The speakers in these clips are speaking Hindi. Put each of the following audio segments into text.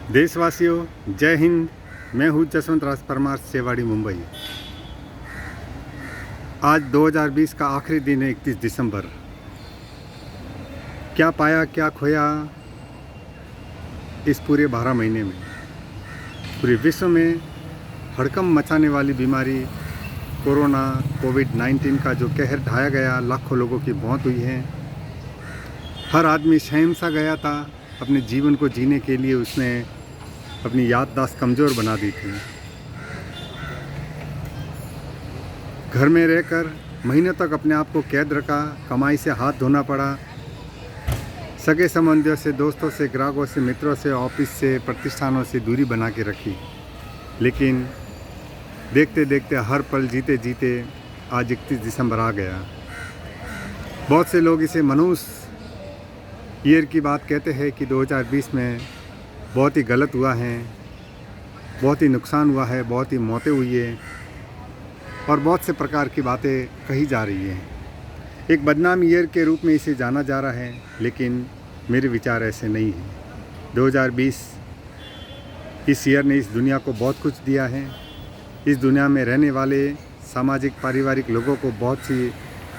देशवासियों, जय हिंद। मैं हूँ जसवंत राज परमार, सेवाड़ी, मुंबई। आज 2020 का आखिरी दिन है, 31 दिसंबर। क्या पाया क्या खोया इस पूरे 12 महीने में। पूरे विश्व में हड़कंप मचाने वाली बीमारी कोरोना कोविड-19 का जो कहर ढाया गया, लाखों लोगों की मौत हुई है। हर आदमी शहम सा गया था। अपने जीवन को जीने के लिए उसने अपनी याददाश्त कमज़ोर बना दी थी। घर में रहकर महीनों तक अपने आप को कैद रखा, कमाई से हाथ धोना पड़ा, सगे संबंधियों से, दोस्तों से, ग्राहकों से, मित्रों से, ऑफिस से, प्रतिष्ठानों से दूरी बना के रखी। लेकिन देखते देखते हर पल जीते जीते आज 31 दिसंबर आ गया। बहुत से लोग इसे मनुष्य ईयर की बात कहते हैं कि 2020 में बहुत ही गलत हुआ है, बहुत ही नुकसान हुआ है, बहुत ही मौतें हुई है और बहुत से प्रकार की बातें कही जा रही हैं। एक बदनाम ईयर के रूप में इसे जाना जा रहा है, लेकिन मेरे विचार ऐसे नहीं हैं। 2020 इस ईयर ने इस दुनिया को बहुत कुछ दिया है। इस दुनिया में रहने वाले सामाजिक पारिवारिक लोगों को बहुत सी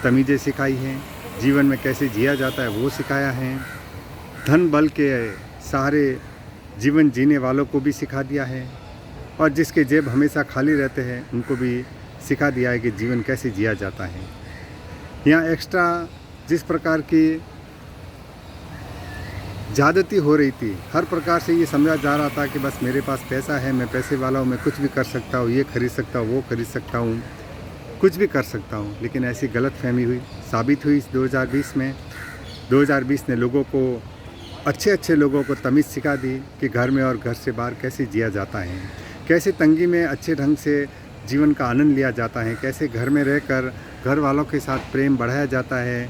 तमीज़ें सिखाई हैं। जीवन में कैसे जिया जाता है वो सिखाया है। धन बल के सहारे जीवन जीने वालों को भी सिखा दिया है, और जिसके जेब हमेशा खाली रहते हैं उनको भी सिखा दिया है कि जीवन कैसे जिया जाता है। यहाँ एक्स्ट्रा जिस प्रकार की ज़्यादती हो रही थी, हर प्रकार से ये समझा जा रहा था कि बस मेरे पास पैसा है, मैं पैसे वाला हूँ, मैं कुछ भी कर सकता हूँ, ये खरीद सकता हूँ, वो खरीद सकता हूँ, कुछ भी कर सकता हूँ। लेकिन ऐसी गलतफहमी साबित हुई इस 2020 में। 2020 ने लोगों को, अच्छे लोगों को तमीज़ सिखा दी कि घर में और घर से बाहर कैसे जिया जाता है, कैसे तंगी में अच्छे ढंग से जीवन का आनंद लिया जाता है, कैसे घर में रहकर घर वालों के साथ प्रेम बढ़ाया जाता है,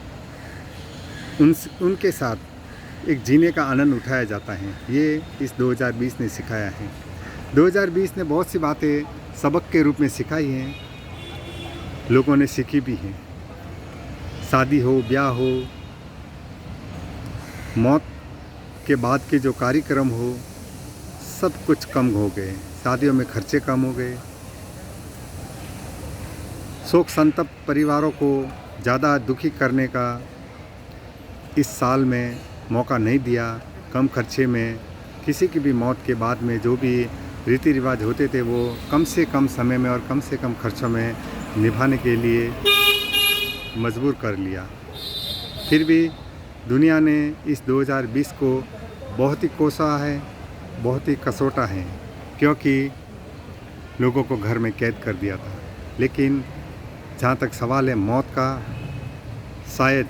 उनके साथ एक जीने का आनंद उठाया जाता है। ये इस 2020 ने सिखाया है। 2020 ने बहुत सी बातें सबक के रूप में सिखाई हैं, लोगों ने सीखी भी हैं। शादी हो, ब्याह हो, मौत के बाद के जो कार्यक्रम हो, सब कुछ कम हो गए। शादियों में खर्चे कम हो गए। शोक संतप्त परिवारों को ज़्यादा दुखी करने का इस साल में मौका नहीं दिया। कम खर्चे में किसी की भी मौत के बाद में जो भी रीति रिवाज होते थे वो कम से कम समय में और कम से कम खर्चों में निभाने के लिए मजबूर कर लिया। फिर भी दुनिया ने इस 2020 को बहुत ही कोसा है, बहुत ही कसोटा है, क्योंकि लोगों को घर में कैद कर दिया था। लेकिन जहाँ तक सवाल है मौत का, शायद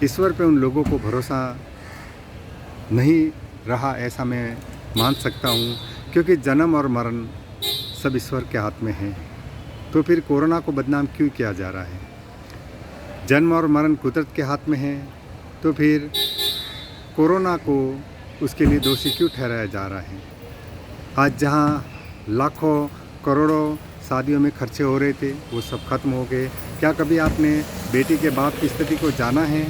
ईश्वर पे उन लोगों को भरोसा नहीं रहा, ऐसा मैं मान सकता हूँ, क्योंकि जन्म और मरण सब ईश्वर के हाथ में है। तो फिर कोरोना को बदनाम क्यों किया जा रहा है? जन्म और मरण कुदरत के हाथ में है, तो फिर कोरोना को उसके लिए दोषी क्यों ठहराया जा रहा है? आज जहाँ लाखों करोड़ों शादियों में खर्चे हो रहे थे वो सब खत्म हो गए। क्या कभी आपने बेटी के बाप की स्थिति को जाना है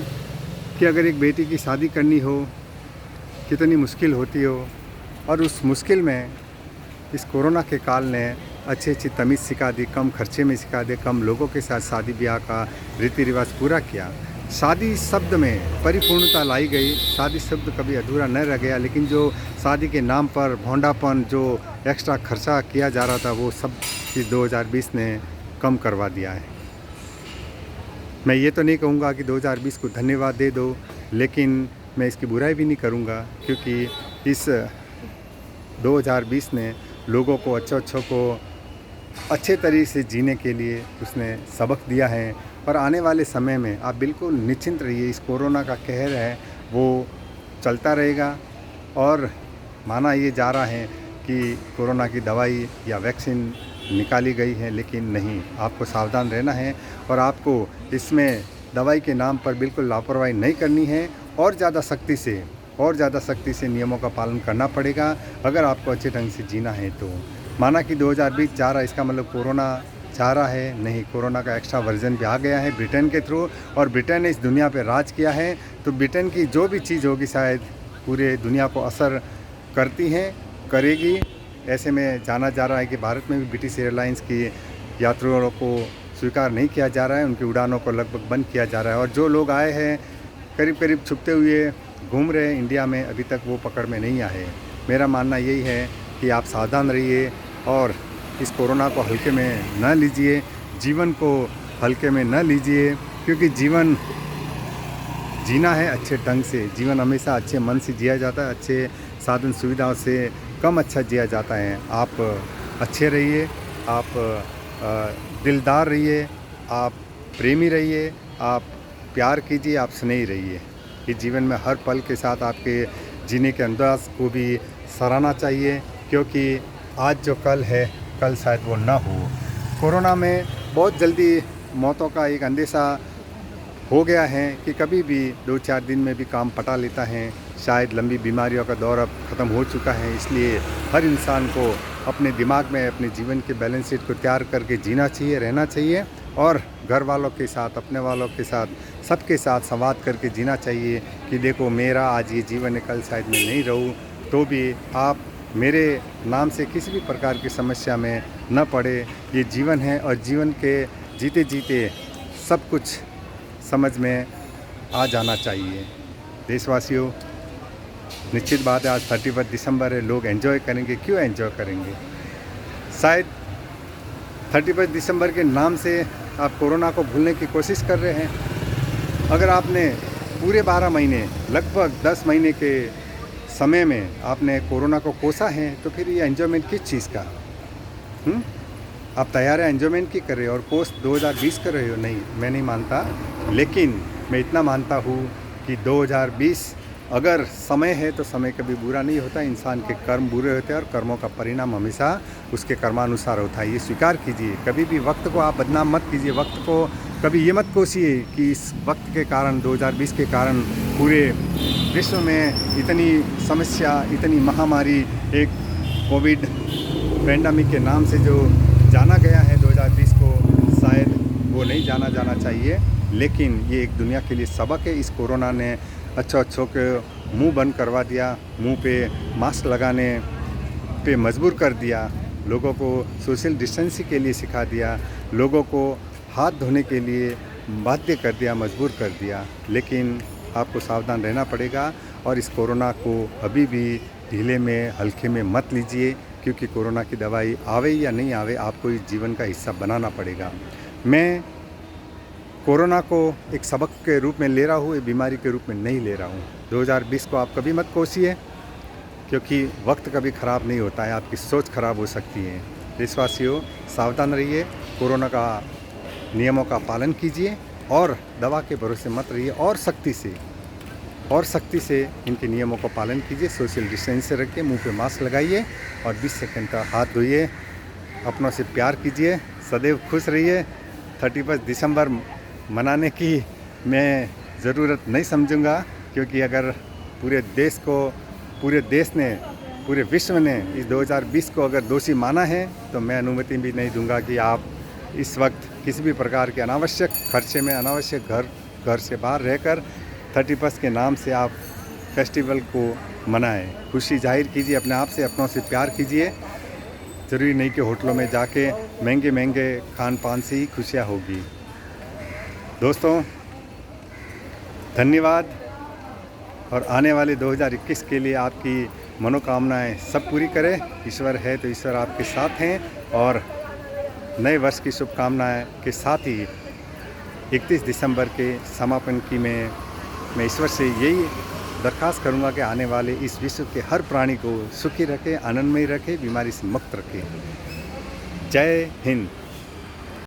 कि अगर एक बेटी की शादी करनी हो कितनी मुश्किल होती हो? और उस मुश्किल में इस कोरोना के काल ने अच्छी तमीज़ सिखा दी, कम खर्चे में सिखा दे, कम लोगों के साथ शादी ब्याह का रीति रिवाज पूरा किया। शादी शब्द में परिपूर्णता लाई गई। शादी शब्द कभी अधूरा न रह गया, लेकिन जो शादी के नाम पर भोंडापन, जो एक्स्ट्रा खर्चा किया जा रहा था, वो सब इस 2020 ने कम करवा दिया है। मैं ये तो नहीं कहूँगा कि 2020 को धन्यवाद दे दो, लेकिन मैं इसकी बुराई भी नहीं करूँगा, क्योंकि इस 2020 ने लोगों को, अच्छों को अच्छे तरीके से जीने के लिए उसने सबक दिया है। और आने वाले समय में आप बिल्कुल निश्चिंत रहिए, इस कोरोना का कहर है वो चलता रहेगा। और माना ये जा रहा है कि कोरोना की दवाई या वैक्सीन निकाली गई है, लेकिन नहीं, आपको सावधान रहना है और आपको इसमें दवाई के नाम पर बिल्कुल लापरवाही नहीं करनी है, और ज़्यादा सख्ती से नियमों का पालन करना पड़ेगा अगर आपको अच्छे ढंग से जीना है। तो माना कि 2020 जा रहा है, इसका मतलब कोरोना जा रहा है नहीं। कोरोना का एक्स्ट्रा वर्जन भी आ गया है ब्रिटेन के थ्रू, और ब्रिटेन ने इस दुनिया पे राज किया है। तो ब्रिटेन की जो भी चीज़ होगी शायद पूरे दुनिया को असर करती हैं, करेगी। ऐसे में जाना जा रहा है कि भारत में भी ब्रिटिश एयरलाइंस की यात्रियों को स्वीकार नहीं किया जा रहा है, उनकी उड़ानों को लगभग बंद किया जा रहा है। और जो लोग आए हैं करीब करीब छुपते हुए घूम रहे हैं इंडिया में, अभी तक वो पकड़ में नहीं आए। मेरा मानना यही है कि आप सावधान रहिए और इस कोरोना को हल्के में न लीजिए, जीवन को हल्के में न लीजिए, क्योंकि जीवन जीना है अच्छे ढंग से। जीवन हमेशा अच्छे मन से जिया जाता है, अच्छे साधन सुविधाओं से कम अच्छा जिया जाता है। आप अच्छे रहिए, आप दिलदार रहिए, आप प्रेमी रहिए, आप प्यार कीजिए, आप स्नेही रहिए। इस जीवन में हर पल के साथ आपके जीने के अंदाज को भी सराहना चाहिए, क्योंकि आज जो कल है कल शायद वो ना हो। कोरोना में बहुत जल्दी मौतों का एक अंदेशा हो गया है कि कभी भी 2-4 दिन में भी काम पटा लेता है। शायद लंबी बीमारियों का दौर अब ख़त्म हो चुका है, इसलिए हर इंसान को अपने दिमाग में अपने जीवन के बैलेंस शीट को तैयार करके जीना चाहिए, रहना चाहिए और घर वालों के साथ, अपने वालों के साथ, सबके साथ संवाद करके जीना चाहिए कि देखो मेरा आज ये जीवन है, कल शायद मैं नहीं रहूँ, तो भी आप मेरे नाम से किसी भी प्रकार की समस्या में न पड़े। ये जीवन है और जीवन के जीते जीते सब कुछ समझ में आ जाना चाहिए। देशवासियों, निश्चित बात है आज 31 दिसंबर है, लोग एंजॉय करेंगे। क्यों एंजॉय करेंगे? शायद 31 दिसंबर के नाम से आप कोरोना को भूलने की कोशिश कर रहे हैं। अगर आपने पूरे 12 महीने, लगभग 10 महीने के समय में आपने कोरोना को कोसा है, तो फिर ये एंजॉयमेंट किस चीज़ का? आप तैयार है एंजॉयमेंट की कर रहे हो और पोस्ट 2020 कर रहे हो? नहीं, मैं नहीं मानता। लेकिन मैं इतना मानता हूँ कि 2020 अगर समय है तो समय कभी बुरा नहीं होता। इंसान के कर्म बुरे होते हैं और कर्मों का परिणाम हमेशा उसके कर्मानुसार होता है। ये स्वीकार कीजिए। कभी भी वक्त को आप बदनाम मत कीजिए। वक्त को कभी ये मत कोसिए कि इस वक्त के कारण, 2020 के कारण पूरे विश्व में इतनी समस्या, इतनी महामारी, एक कोविड पैंडेमिक के नाम से जो जाना गया है 2020 को, शायद वो नहीं जाना जाना चाहिए। लेकिन ये एक दुनिया के लिए सबक है। इस कोरोना ने अच्छों के मुंह बंद करवा दिया, मुंह पे मास्क लगाने पे मजबूर कर दिया, लोगों को सोशल डिस्टेंसिंग के लिए सिखा दिया, लोगों को हाथ धोने के लिए बाध्य कर दिया, मजबूर कर दिया। लेकिन आपको सावधान रहना पड़ेगा और इस कोरोना को अभी भी ढीले में, हल्के में मत लीजिए, क्योंकि कोरोना की दवाई आवे या नहीं आवे, आपको इस जीवन का हिस्सा बनाना पड़ेगा। मैं कोरोना को एक सबक के रूप में ले रहा हूँ, एक बीमारी के रूप में नहीं ले रहा हूँ। 2020 को आप कभी मत कोसिए, क्योंकि वक्त कभी ख़राब नहीं होता है, आपकी सोच ख़राब हो सकती है। देशवासियों, सावधान रहिए, कोरोना का नियमों का पालन कीजिए और दवा के भरोसे मत रहिए, और सख्ती से इनके नियमों का पालन कीजिए। सोशल डिस्टेंस से रखिए, मुंह पे मास्क लगाइए और 20 सेकंड का हाथ धोइए। अपनों से प्यार कीजिए, सदैव खुश रहिए। 31 दिसंबर मनाने की मैं ज़रूरत नहीं समझूंगा, क्योंकि अगर पूरे देश ने, पूरे विश्व ने इस 2020 को अगर दोषी माना है, तो मैं अनुमति भी नहीं दूंगा कि आप इस वक्त किसी भी प्रकार के अनावश्यक खर्चे में, अनावश्यक घर से बाहर रहकर 31 के नाम से आप फेस्टिवल को मनाएं। खुशी जाहिर कीजिए, अपने आप से, अपनों से प्यार कीजिए। ज़रूरी नहीं कि होटलों में जाके महंगे खान पान से ही खुशियाँ होगी। दोस्तों, धन्यवाद। और आने वाले 2021 के लिए आपकी मनोकामनाएं सब पूरी करे। ईश्वर है तो ईश्वर आपके साथ हैं, और नए वर्ष की शुभकामनाएं के साथ ही 31 दिसंबर के समापन की मैं ईश्वर से यही दरख्वास्त करूंगा कि आने वाले इस विश्व के हर प्राणी को सुखी रखे, आनंदमय रखे, बीमारी से मुक्त रखे। जय हिंद।